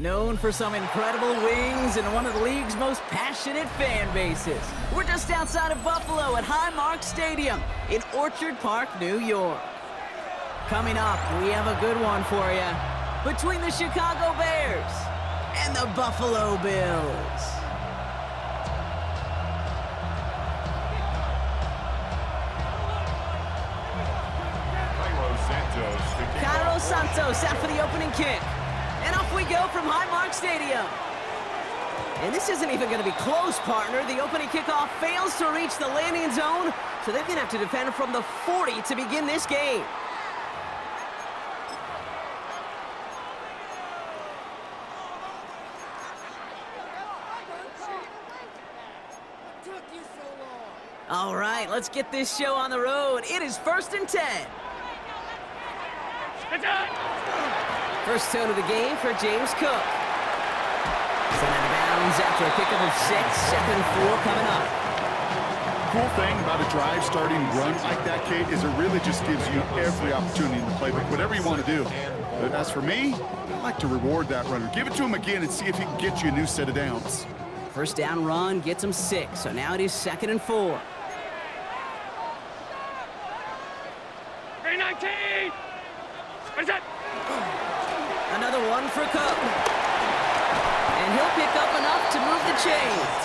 Known for some incredible wings and one of the league's most passionate fan bases. We're just outside of Buffalo at Highmark Stadium in Orchard Park, New York. Coming up, we have a good one for you. Between the Chicago Bears and the Buffalo Bills. Carlos Santos out for the opening kick. And off we go from Highmark Stadium. And this isn't even going to be close, partner. The opening kickoff fails to reach the landing zone, so they're going to have to defend from the 40 to begin this game. All right, let's get this show on the road. It is 1st and 10. First tone of the game for James Cook. Sent out of bounds after a pickup of 6. 2nd and 4 coming up. Cool thing about a drive starting run like that, Kate, is it really just gives you every opportunity in the playbook, whatever you want to do. But as for me, I'd like to reward that runner. Give it to him again and see if he can get you a new set of downs. First down run gets him 6, so now it is 2nd and 4. 319! What is that? Another one for Cook. And he'll pick up enough to move the chains.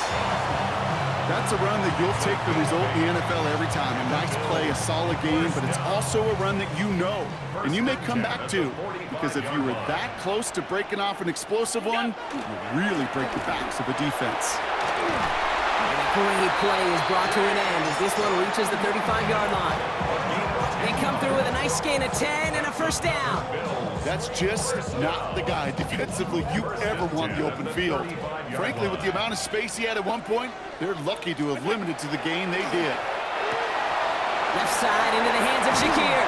That's a run that you'll take the result in the NFL every time. A nice play, a solid game, but it's also a run that you know, and you may come back to, because if you were that close to breaking off an explosive one, it will really break the backs of the defense. And a great play is brought to an end as this one reaches the 35-yard line. They come through with a nice gain of 10 and a first down. That's just not the guy defensively you ever want the open field. Frankly, with the amount of space he had at one point, they're lucky to have limited to the gain they did. Left side into the hands of Shakir.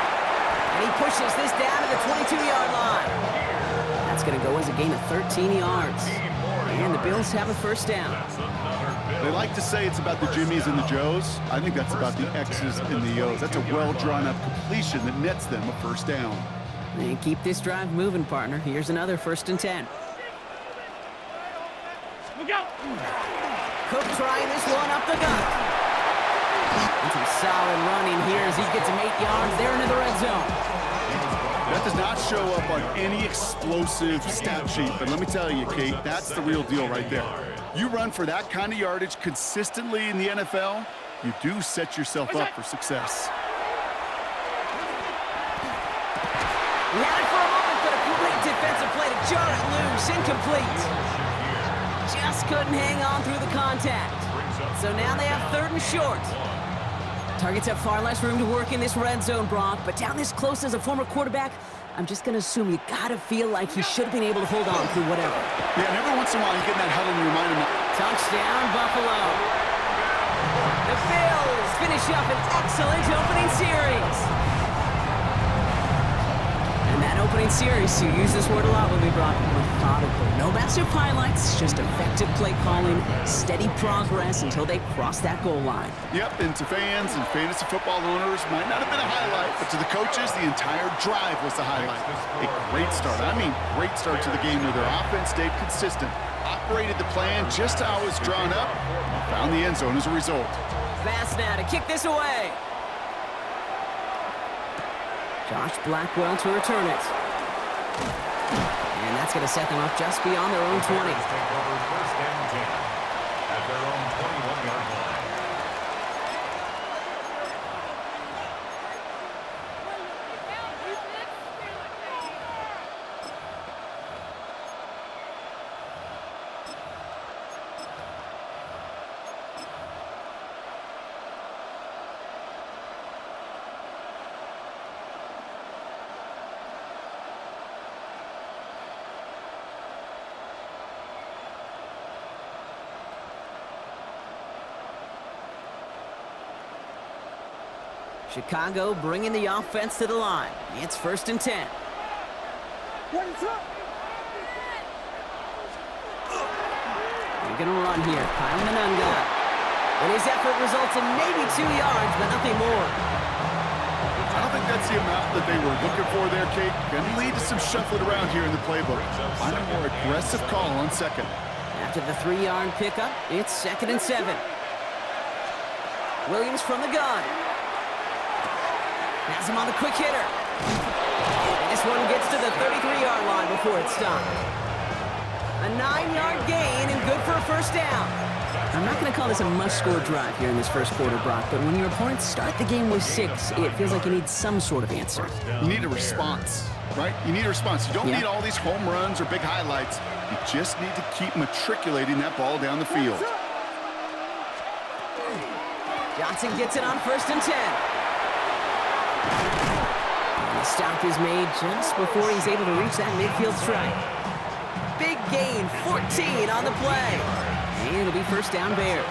And he pushes this down to the 22-yard line. That's going to go as a gain of 13 yards. And the Bills have a first down. They like to say it's about the Jimmies and the Joes. I think that's about the X's and the O's. That's a well-drawn-up completion that nets them a first down. And keep this drive moving, partner. Here's another 1st and 10. Look out! Cook trying this one up the gut. And some solid running here as he gets him 8 yards there into the red zone. That does not show up on any explosive stat sheet, but let me tell you, Kate, that's the real deal right there. You run for that kind of yardage consistently in the NFL, you do set yourself up for success. He had it for a moment, but a great defensive play to jar it loose. Incomplete. Just couldn't hang on through the contact. So now they have 3rd and short. Targets have far less room to work in this red zone, Brock, but down this close as a former quarterback, I'm just going to assume you got to feel like he should have been able to hold on through whatever. Yeah, and every once in a while you get in that huddle and you remind him that. Touchdown, Buffalo. The Bills finish up an excellent opening series. And that opening series, you use this word a lot when we brought methodical. No massive highlights, just effective play calling, steady progress until they cross that goal line. Yep, and to fans and fantasy football owners, might not have been a highlight, but to the coaches, the entire drive was the highlight. A great start. I mean, great start to the game where their offense stayed consistent, operated the plan just how it was drawn up, and found the end zone as a result. Pass now to kick this away. Josh Blackwell to return it. And that's going to set them up just beyond their own 20. At their own 21-yard line. Chicago bringing the offense to the line. It's 1st and 10. They're going to run here. Kyle Manunga. And his effort results in maybe 2 yards, but nothing more. I don't think that's the amount that they were looking for there, Kate. Going to lead to some shuffling around here in the playbook. Find a more aggressive call on second. After the 3-yard pickup, it's 2nd and 7. Williams from the gun. Has him on the quick hitter. And this one gets to the 33-yard line before it's stopped. A 9-yard gain and good for a first down. I'm not going to call this a must-score drive here in this first quarter, Brock, but when your opponents start the game with 6, it feels like you need some sort of answer. You need a response, right? You need a response. You don't need all these home runs or big highlights. You just need to keep matriculating that ball down the field. Johnson gets it on 1st and 10. And the stop is made just before he's able to reach that midfield strike. Big gain, 14 on the play. And it'll be first down Bears.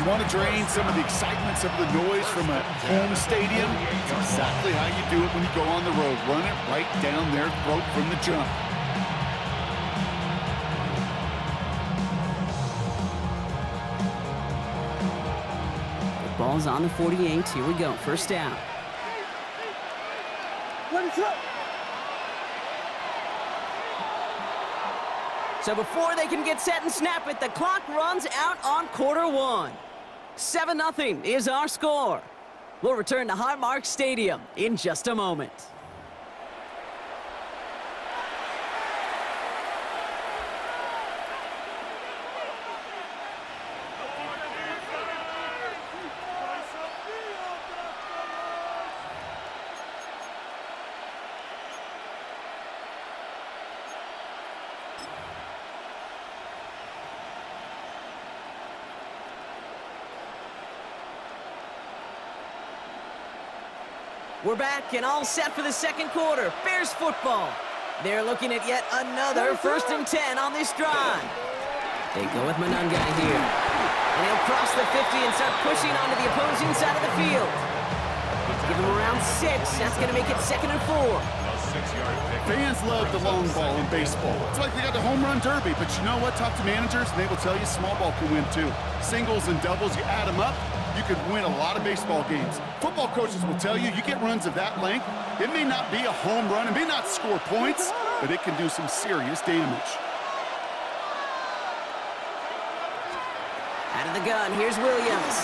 You want to drain some of the excitement, some of the noise from a home stadium? It's exactly how you do it when you go on the road. Run it right down their throat from the jump. The ball's on the 48. Here we go. First down. So before they can get set and snap it, the clock runs out on quarter 1. 7-0 is our score. We'll return to Highmark Stadium in just a moment. We're back and all set for the second quarter. Bears football. They're looking at yet another 1st and 10 on this drive. They go with Manunga here. And he'll cross the 50 and start pushing onto the opposing side of the field. Give him around 6. That's going to make it 2nd and 4. Fans love the long ball in baseball. It's like they got the home run derby, but you know what? Talk to managers, and they will tell you small ball can win too. Singles and doubles, you add them up, you could win a lot of baseball games. Football coaches will tell you, you get runs of that length, it may not be a home run, it may not score points, but it can do some serious damage. Out of the gun, here's Williams.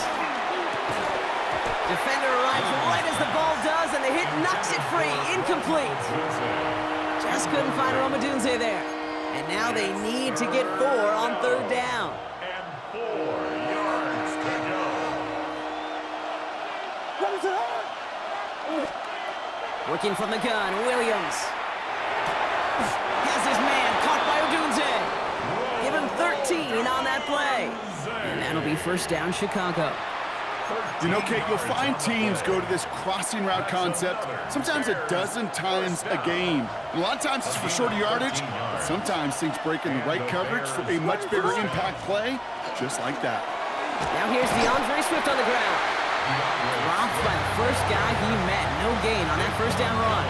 Defender arrives right as the ball does, and the hit knocks it free. Incomplete. Just couldn't find Romadunze there. And now they need to get 4 on 3rd down. And 4 yards to go. Working from the gun, Williams. Has his man caught by Odunze. Give him 13 on that play. And that'll be first down, Chicago. You know, Kate, you'll find teams go to this crossing route concept sometimes a dozen times a game. And a lot of times it's for shorter yardage, but sometimes things break in the right coverage for a much bigger impact play, just like that. Now here's DeAndre Swift on the ground. Dropped by the first guy he met. No gain on that first down run.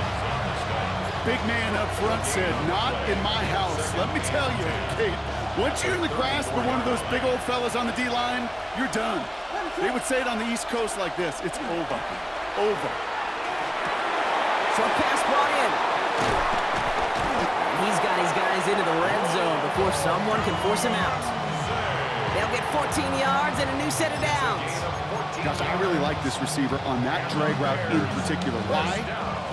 Big man up front said, not in my house. Let me tell you, Kate, once you're in the grasp of one of those big old fellas on the D-line, you're done. They would say it on the East Coast like this, it's over. Over. Short pass brought in. He's got his guys into the red zone before someone can force him out. They'll get 14 yards and a new set of downs. Gosh, I really like this receiver on that drag route in particular. Why?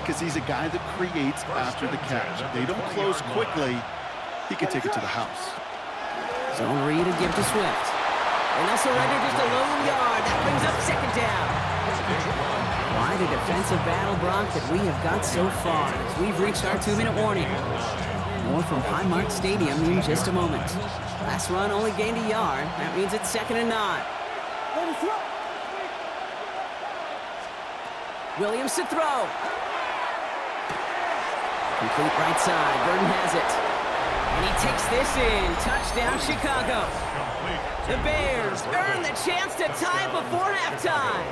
Because he's a guy that creates after the catch. If they don't close quickly, he can take it to the house. Zone read to give to Swift. And they'll surrender just a lone yard. That brings up 2nd down. Quite a defensive battle, Brock, that we have got so far as we've reached our 2-minute warning. More from Highmark Stadium in just a moment. Last run only gained a yard. That means it's 2nd and 9. Williams to throw. Complete right side. Burton has it. And he takes this in. Touchdown, Chicago. The Bears earn the chance to tie it before halftime.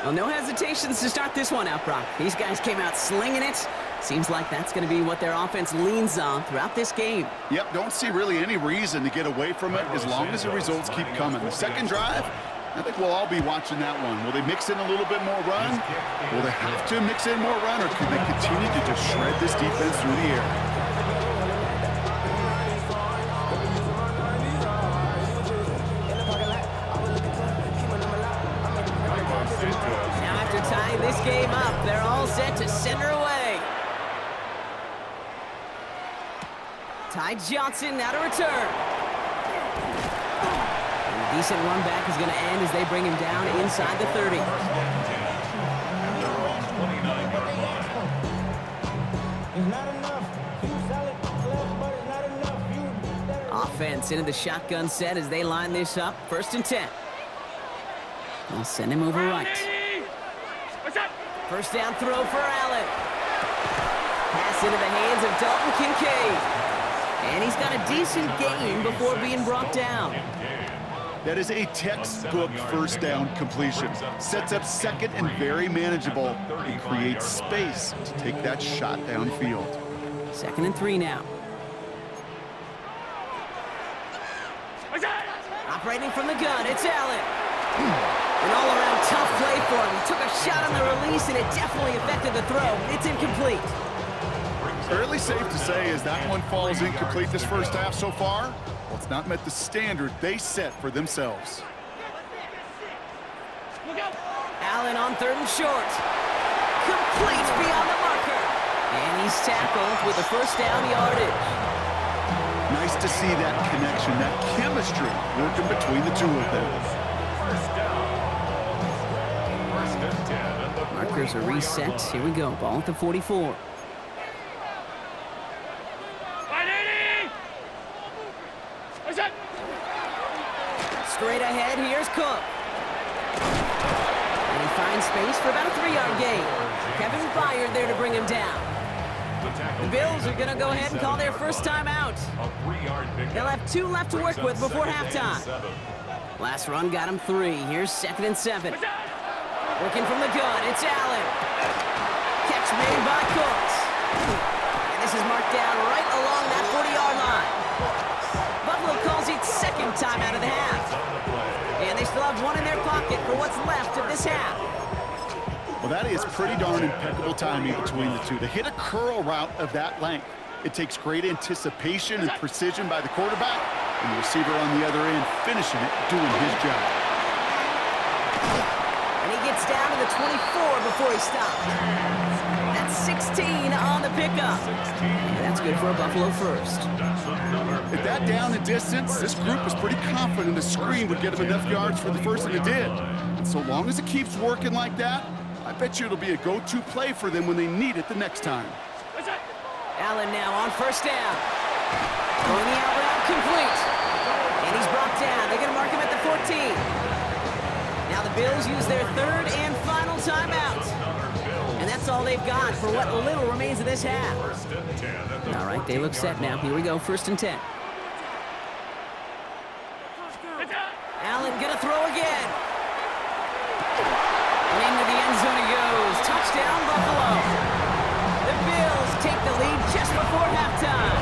Well, no hesitations to start this one out, Brock. These guys came out slinging it. Seems like that's going to be what their offense leans on throughout this game. Yep, don't see really any reason to get away from it as long as the results keep coming. The second drive, I think we'll all be watching that one. Will they mix in a little bit more run? Will they have to mix in more run, or can they continue to just shred this defense through the air? Now after tying this game up, they're all set to send her away. Ty Johnson now to return. A decent run back is going to end as they bring him down inside the 30. Offense into the shotgun set as they line this up. 1st and 10. They'll send him over right. First down throw for Allen. Pass into the hands of Dalton Kincaid. And he's got a decent gain before being brought down. That is a textbook first down completion. Sets up 2nd and very manageable and creates space to take that shot downfield. 2nd and 3 now. Operating from the gun, it's Allen. An all-around tough play for him. He took a shot on the release, and it definitely affected the throw. It's incomplete. Fairly safe to say as that one falls incomplete this first half so far, well, it's not met the standard they set for themselves. Allen on 3rd and short. Complete beyond the marker. And he's tackled with the first down yardage. Nice to see that connection, that chemistry working between the two of them. Markers are reset. Here we go. Ball at the 44. Straight ahead, here's Cook. And he finds space for about a 3-yard gain. Kevin Byard there to bring him down. The Bills are going to go ahead and call their first time out. They'll have 2 left to work with before halftime. Last run got him 3. Here's 2nd and 7. Working from the gun, it's Allen. Catch made by Cooks. And this is marked down right along that 40-yard line. Buffalo calls it 2nd time out of the half. And they still have 1 in their pocket for what's left of this half. Well, that is pretty darn impeccable timing between the two. To hit a curl route of that length, it takes great anticipation and precision by the quarterback, and the receiver on the other end finishing it, doing his job. And he gets down to the 24 before he stopped. That's 16 on the pickup. And that's good for a Buffalo first. At that down and distance, this group was pretty confident the screen would get him enough yards for the first, and it did. And so long as it keeps working like that, I bet you it'll be a go-to play for them when they need it the next time. Allen now on 1st down. Throwing the out route complete. And he's brought down. They're going to mark him at the 14. Now the Bills use their 3rd and final timeout. And that's all they've got for what little remains of this half. All right, they look set now. Here we go, 1st and 10. Allen going to throw again. And into the end zone he goes. Touchdown, Buffalo. The Bills take the lead just before halftime.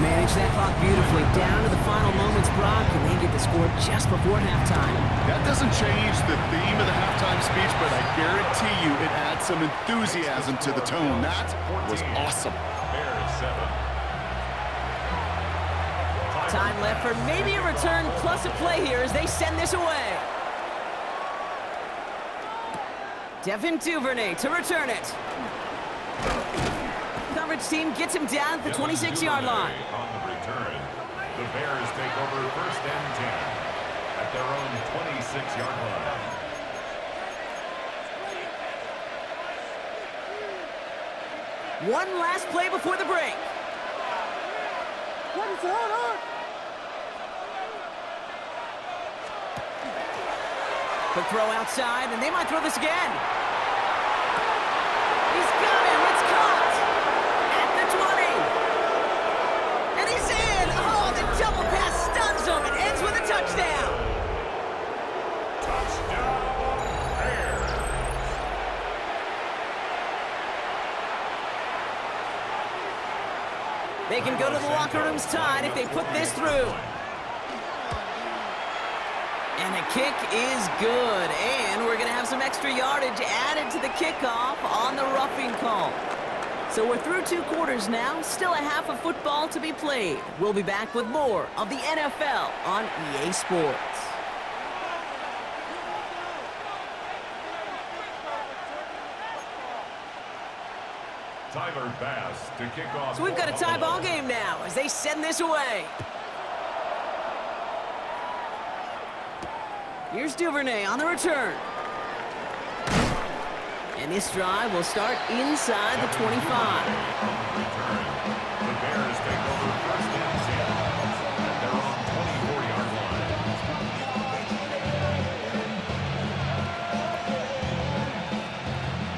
Manage that clock beautifully down to the final moments, Brock, and they get the score just before halftime. That doesn't change the theme of the halftime speech, but I guarantee you it adds some enthusiasm to the tone. That was awesome. Time left for maybe a return plus a play here as they send this away. Devin Duvernay to return it. Coverage team gets him down at the 26-yard line. On the return, the Bears take over 1st and 10 at their own 26-yard line. One last play before the break. Quick throw outside, and they might throw this again. He's got him. It's caught. At the 20. And he's in. Oh, the double pass stuns him and ends with a touchdown. Touchdown, Bears. They can go to the locker rooms tied if they put this through. And the kick is good. And we're going to have some extra yardage added to the kickoff on the roughing call. So we're through 2 quarters now. Still a half of football to be played. We'll be back with more of the NFL on EA Sports. Tyler Bass to kick off. So we've got a tie ball game now as they send this away. Here's Duvernay on the return. And this drive will start inside the 25. The Bears take over first and 10 at their own 24-yard line.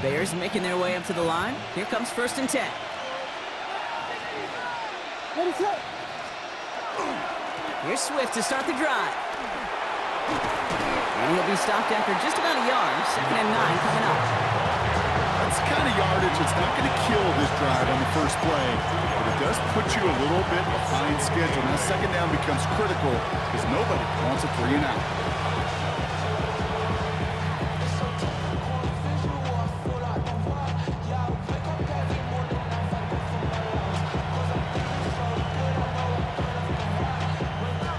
Bears making their way up to the line. Here comes first and 10. Here's Swift to start the drive. And he'll be stopped after just about a yard. 2nd and 9 coming up. That's the kind of yardage that's not going to kill this drive on the first play, but it does put you a little bit behind schedule. Now, 2nd down becomes critical because nobody wants a 3 and out.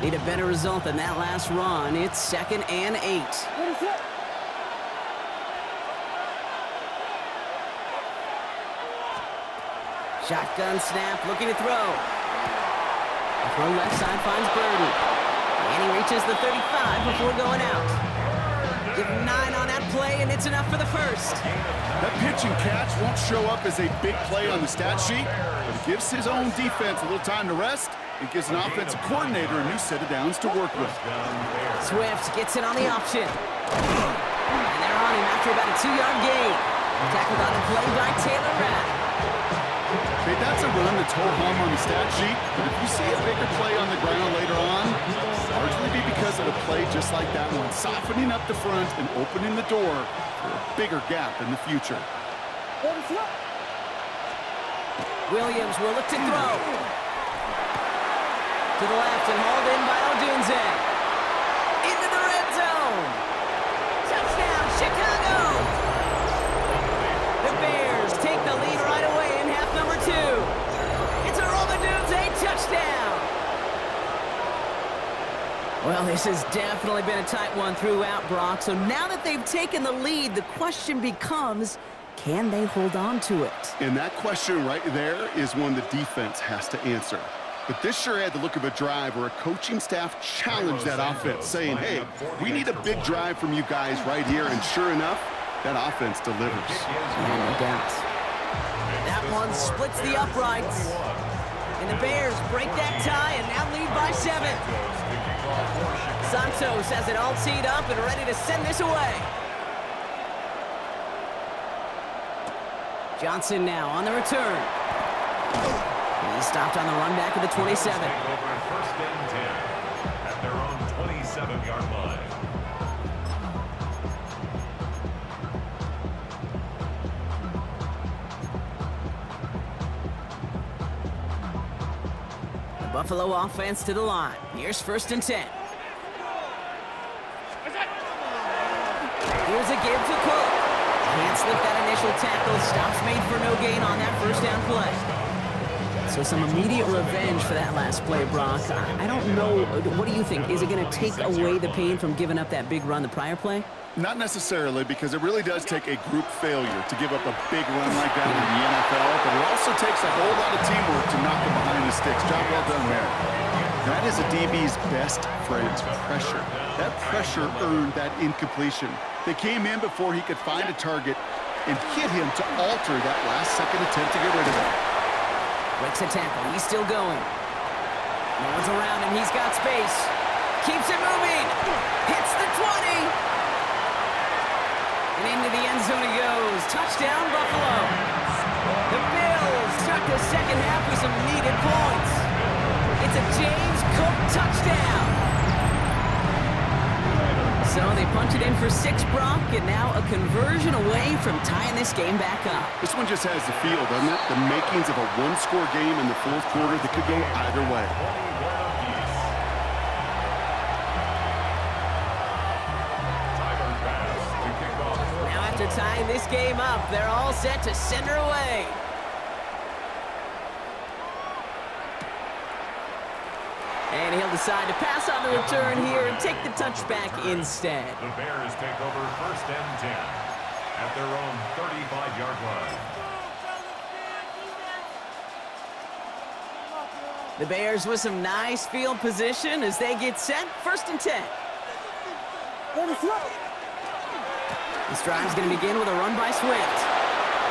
Need a better result than that last run. It's 2nd and 8. Shotgun snap, looking to throw. The throw left side finds Burden. And he reaches the 35 before going out. Give him 9 on that play, and it's enough for the first. That pitch and catch won't show up as a big play on the stat sheet, but it gives his own defense a little time to rest. It gives an offensive coordinator a new set of downs to work with. Swift gets it on the option. And they're on him after about a 2-yard gain. Tackled on the play by Taylor Rapp. Okay, that's a run that's ho-hum on the stat sheet, but if you see a bigger play on the ground later on, it'll largely be because of a play just like that one, softening up the front and opening the door for a bigger gap in the future. Williams will look to throw. To the left and hauled in by Odunze. Into the red zone. Touchdown, Chicago! The Bears take the lead right away in half number 2. It's a Odunze touchdown! Well, this has definitely been a tight one throughout, Brock. So now that they've taken the lead, the question becomes, can they hold on to it? And that question right there is one the defense has to answer. But this sure had the look of a drive where a coaching staff challenged that offense, saying, hey, we need a big drive from you guys right here. And sure enough, that offense delivers. Yeah, no doubt. That one splits the uprights. And the Bears break that tie and now lead by 7. Santos has it all teed up and ready to send this away. Johnson now on the return. He's stopped on the run back of the 27. First and 10 at their own 27-yard line. The Buffalo offense to the line. Here's first and 10. Here's a give to Cook. Can't slip that initial tackle. Stops made for no gain on that first down play. So some immediate revenge for that last play, Brock. I don't know. What do you think? Is it going to take away the pain from giving up that big run the prior play? Not necessarily, because it really does take a group failure to give up a big run like that in the NFL, but it also takes a whole lot of teamwork to knock them behind the sticks. Job well done there. That is a DB's best friend, pressure. That pressure earned that incompletion. They came in before he could find a target and hit him to alter that last-second attempt to get rid of it. Breaks a tackle. He's still going. No one's around him. He's got space. Keeps it moving. Hits the 20. And into the end zone he goes. Touchdown, Buffalo. The Bills start the second half with some needed points. It's a James Cook touchdown. So they punch it in for 6, Brock, and now a conversion away from tying this game back up. This one just has the feel, doesn't it? The makings of a one-score game in the fourth quarter that could go either way. tying this game up. They're all set to send her away. And he'll decide to pass on the return here and take the touchback instead. The Bears take over 1st and 10 at their own 35-yard line. The Bears with some nice field position as they get set. 1st and 10. This drive's going to begin with a run by Swift.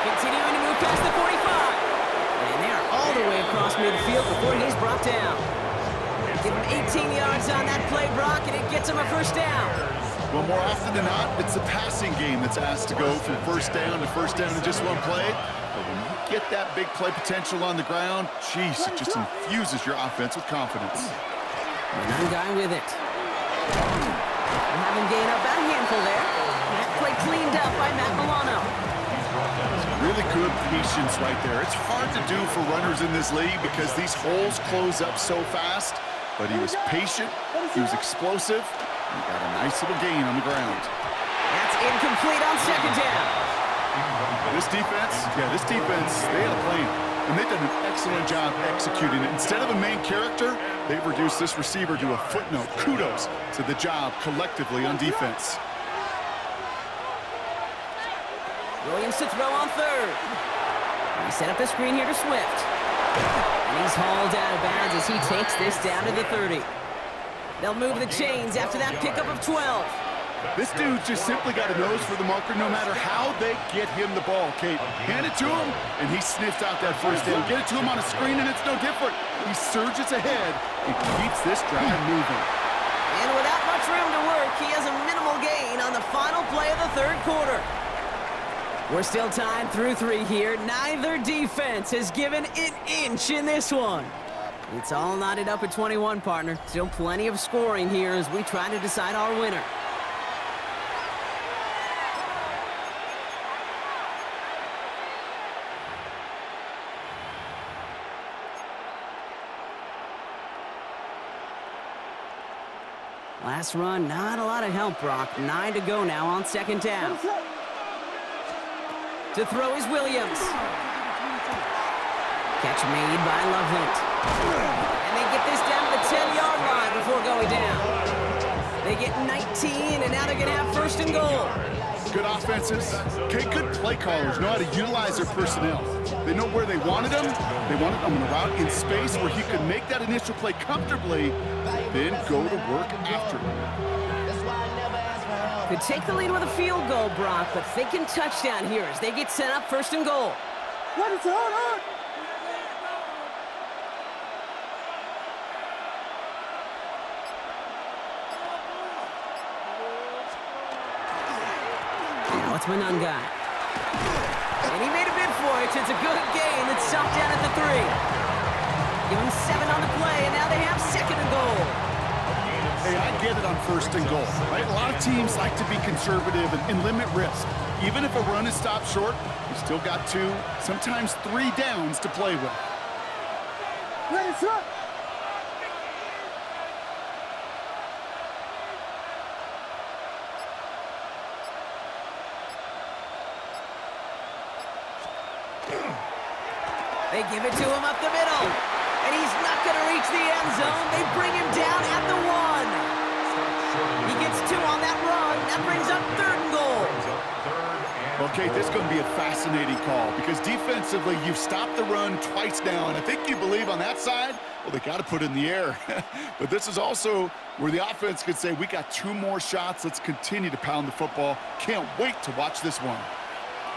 Continuing to move past the 45. And they are all the way across midfield before he's brought down. Give him 18 yards on that play, Brock, and it gets him a 1st down. Well, more often than not, it's the passing game that's asked to go from 1st down to 1st down in just one play. But when you get that big play potential on the ground, geez, it just infuses your offense with confidence. One guy with it. We'll have him gain up about a handful there. That play cleaned up by Matt Milano. Really good patience right there. It's hard to do for runners in this league because these holes close up so fast. But he was patient, he was explosive, and he got a nice little gain on the ground. That's incomplete on 2nd down. This defense, they had a plan. And they've done an excellent job executing it. Instead of a main character, they've reduced this receiver to a footnote. Kudos to the job collectively on defense. Williams to throw on 3rd. We set up the screen here to Swift. And he's hauled out of bounds as he takes this down to the 30. They'll move the chains after that pickup of 12. This dude just simply got a nose for the marker no matter how they get him the ball, Kate. Hand it to him, and he sniffs out that 1st down. Get it to him on a screen, and it's no different. He surges ahead and keeps this drive moving. And without much room to work, he has a minimal gain on the final play of the 3rd quarter. We're still tied through 3 here. Neither defense has given an inch in this one. It's all knotted up at 21, partner. Still plenty of scoring here as we try to decide our winner. Last run, not a lot of help, Brock. 9 to go now on 2nd down. To throw is Williams. Catch made by Loveland. And they get this down to the 10-yard line before going down. They get 19, and now they're going to have 1st and goal. Good offenses. Okay, good play callers know how to utilize their personnel. They know where they wanted them. They wanted them on a route in space where he could make that initial play comfortably, then go to work after it. Could take the lead with a field goal, Brock, but thinking touchdown here as they get set up 1st and goal. What is going on? Now it's Manunga. And he made a bid for it. It's a good gain. It's stopped down at the 3. Give him 7 on the play, and now they have 2nd and goal. Hey, I get it on 1st and goal, right? A lot of teams like to be conservative and limit risk. Even if a run is stopped short, you still got 2, sometimes 3 downs to play with. Ready, set. They give it to him up the middle. And he's not going to reach the end zone. They bring him down at the 1. He gets 2 on that run. That brings up 3rd and goal. Okay, this is going to be a fascinating call because defensively, you've stopped the run twice now, and I think you believe on that side, well, they got to put it in the air. But this is also where the offense could say, we got 2 more shots. Let's continue to pound the football. Can't wait to watch this one.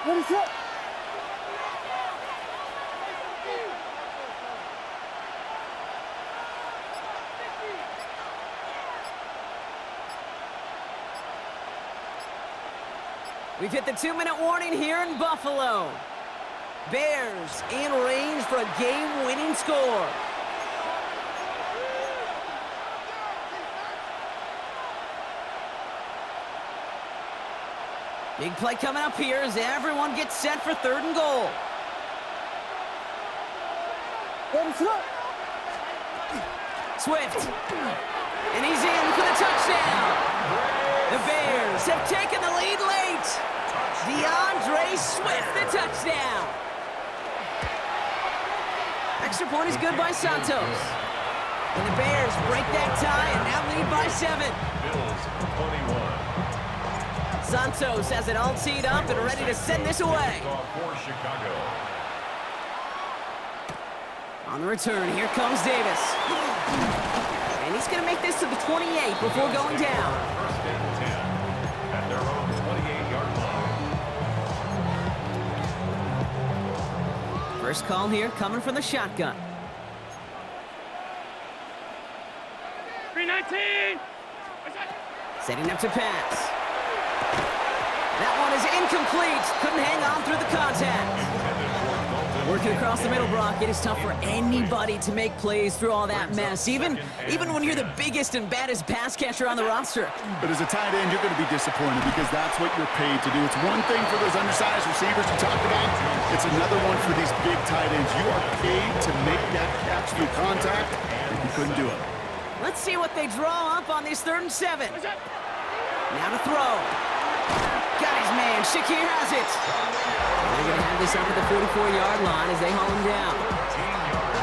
What is that? We've hit the 2-minute warning here in Buffalo. Bears in range for a game-winning score. Big play coming up here as everyone gets set for 3rd and goal. Swift. And he's in for the touchdown. The Bears have taken the lead late. DeAndre Swift, the touchdown. Extra point is good by Santos. And the Bears break that tie and now lead by 7. Bills 21. Santos has it all teed up and ready to send this away. For Chicago. On the return, here comes Davis. And he's going to make this to the 28 before going down. First and 10 at their own 28-yard line. First call here coming from the shotgun. 319. Setting up to pass. That one is incomplete. Couldn't hang on through the contact. Working across the middle, Brock, it is tough for anybody to make plays through all that mess, even when you're the biggest and baddest pass catcher on the roster. But as a tight end, you're going to be disappointed because that's what you're paid to do. It's one thing for those undersized receivers you talked about. It's another one for these big tight ends. You are paid to make that catch through contact, and you couldn't do it. Let's see what they draw up on this 3rd and 7. Now to throw. Got his man. Shakir has it. They're going to have this up at the 44-yard line as they haul him down.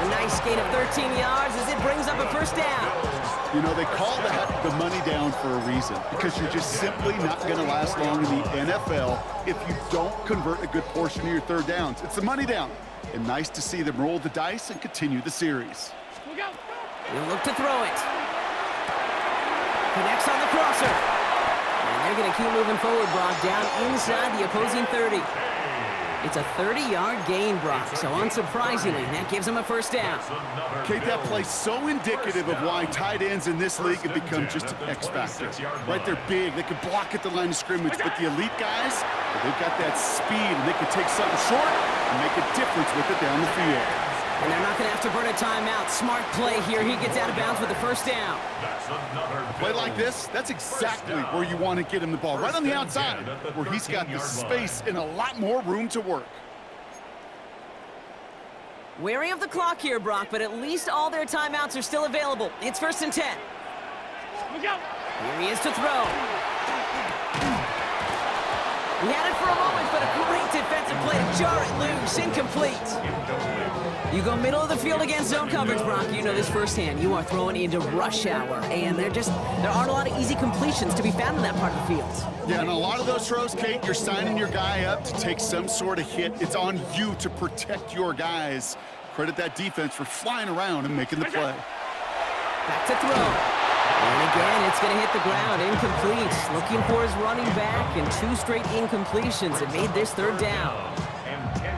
A nice gain of 13 yards as it brings up a first down. You know, they call that the money down for a reason because you're just simply not going to last long in the NFL if you don't convert a good portion of your 3rd downs. It's the money down. And nice to see them roll the dice and continue the series. He'll look to throw it. Connects on the crosser. And they're going to keep moving forward, Brock, down inside the opposing 30. It's a 30-yard gain, Brock, so unsurprisingly, that gives them a first down. Kate, that play so indicative of why tight ends in this league have become just an X factor. Right, they're big, they can block at the line of scrimmage, but the elite guys, they've got that speed, and they can take something short and make a difference with it down the field. And they're not going to have to burn a timeout. Smart play here. He gets out of bounds with the first down. A play like this, that's exactly where you want to get him the ball. Right on the outside, where he's got the space and a lot more room to work. Wary of the clock here, Brock, but at least all their timeouts are still available. It's 1st and 10. Here he is to throw. He had it for a moment, but a great defensive play to jar it loose. Incomplete. You go middle of the field against zone coverage, Brock. You know this firsthand. You are throwing into rush hour, and there aren't a lot of easy completions to be found in that part of the field. Yeah, and a lot of those throws, Kate, you're signing your guy up to take some sort of hit. It's on you to protect your guys. Credit that defense for flying around and making the play. Back to throw. And again, it's going to hit the ground. Incomplete. Looking for his running back, and 2 straight incompletions. It made this 3rd down.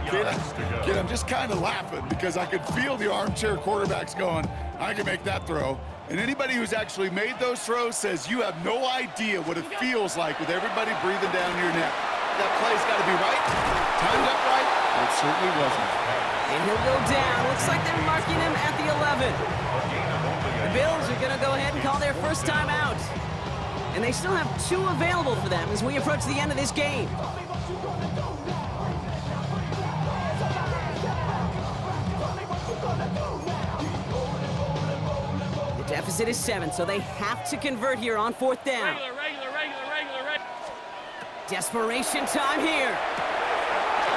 Kid, I'm just kind of laughing because I could feel the armchair quarterbacks going, I can make that throw. And anybody who's actually made those throws says you have no idea what it feels like with everybody breathing down your neck. That play's got to be right, timed up right, and it certainly wasn't. And he'll go down. Looks like they're marking him at the 11. The Bills are going to go ahead and call their first time out. And they still have 2 available for them as we approach the end of this game. The deficit is 7, so they have to convert here on 4th down. Regular. Desperation time here.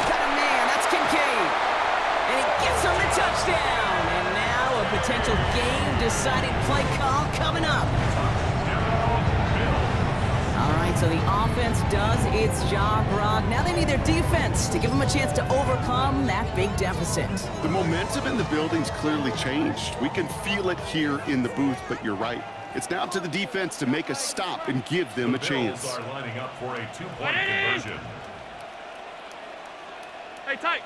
Got a man, that's Kincaid. And he gets him the touchdown. And now a potential game-deciding play call coming up. All right, so the offense does its job, Brock. Now they need their defense to give them a chance to overcome that big deficit. The momentum in the building's clearly changed. We can feel it here in the booth, but you're right. It's now up to the defense to make a stop and give them a chance. The Bills are lining up for a 2-point conversion. Hey, tight.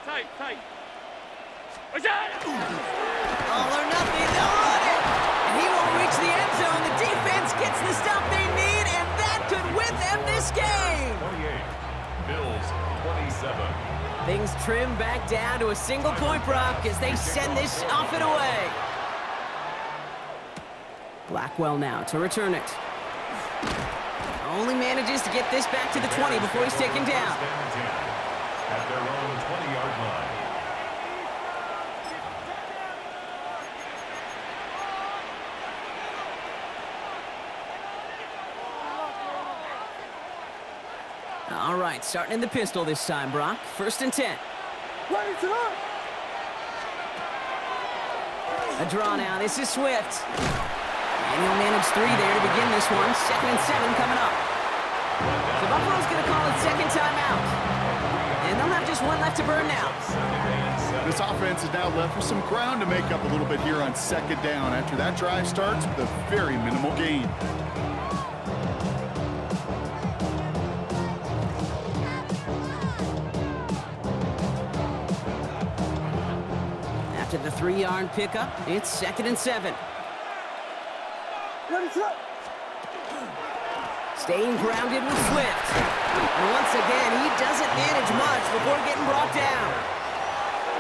All or nothing, they'll run it. And he won't reach the end zone. The defense gets the stop they need, and that could win them this game. 28, Bills 27. Things trim back down to a single point, Brock, as they send this off and away. Blackwell now to return it. Only manages to get this back to the 20 before he's taken down. At their own 20-yard line. All All right, starting in the pistol this time, Brock. 1st and 10. Ready, set up. A draw now. This is Swift. And he'll manage 3 there to begin this one. 2nd and 7 coming up. The Buffalo's going to call it second timeout. And they'll have just 1 left to burn now. This offense is now left with some ground to make up a little bit here on 2nd down after that drive starts with a very minimal gain. After the 3-yard pickup, it's 2nd and 7. Ready, set up. Staying grounded with Swift. And once again, he doesn't manage much before getting brought down.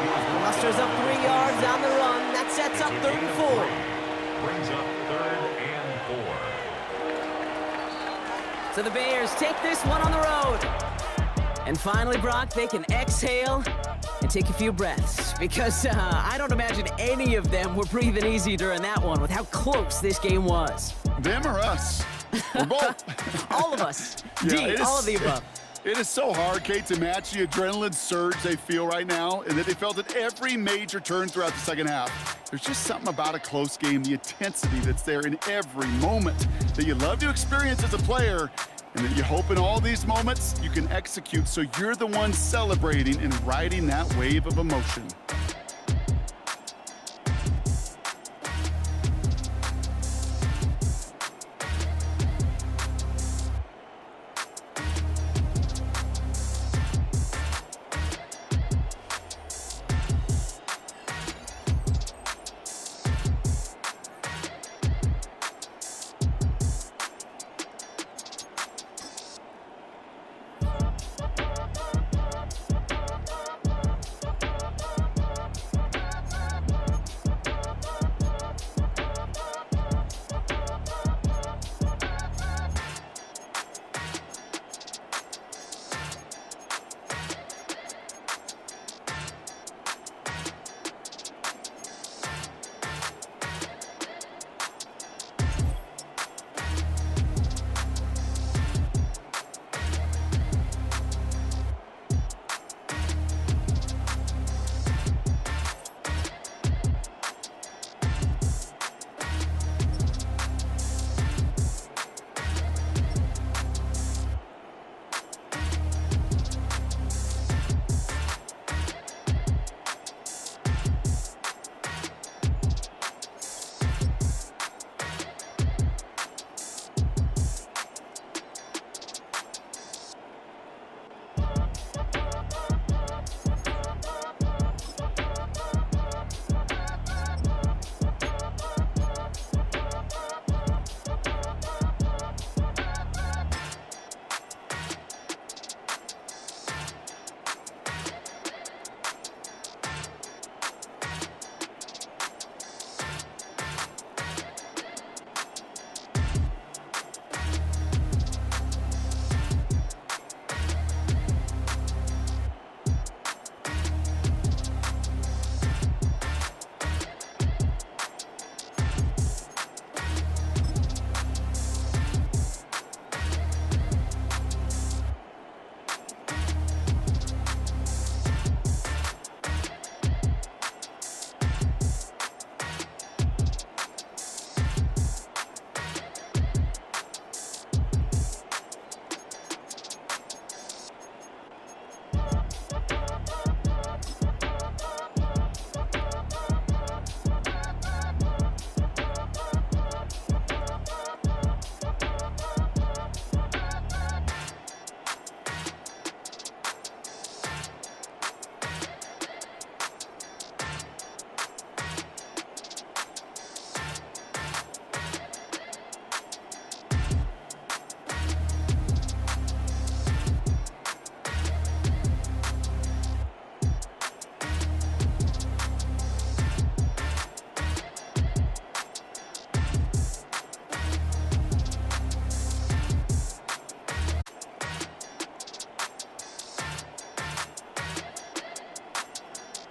He musters up 3 yards on the run. That sets up 3rd and 4. Brings up 3rd and 4. So the Bears take this one on the road. And finally, Brock, they can exhale and take a few breaths. Because I don't imagine any of them were breathing easy during that one with how close this game was. Them or us? We're both. All of us. Yeah, D, all of the above. It is so hard, Kate, to match the adrenaline surge they feel right now and that they felt at every major turn throughout the second half. There's just something about a close game, the intensity that's there in every moment that you love to experience as a player, and that you hope in all these moments you can execute so you're the one celebrating and riding that wave of emotion.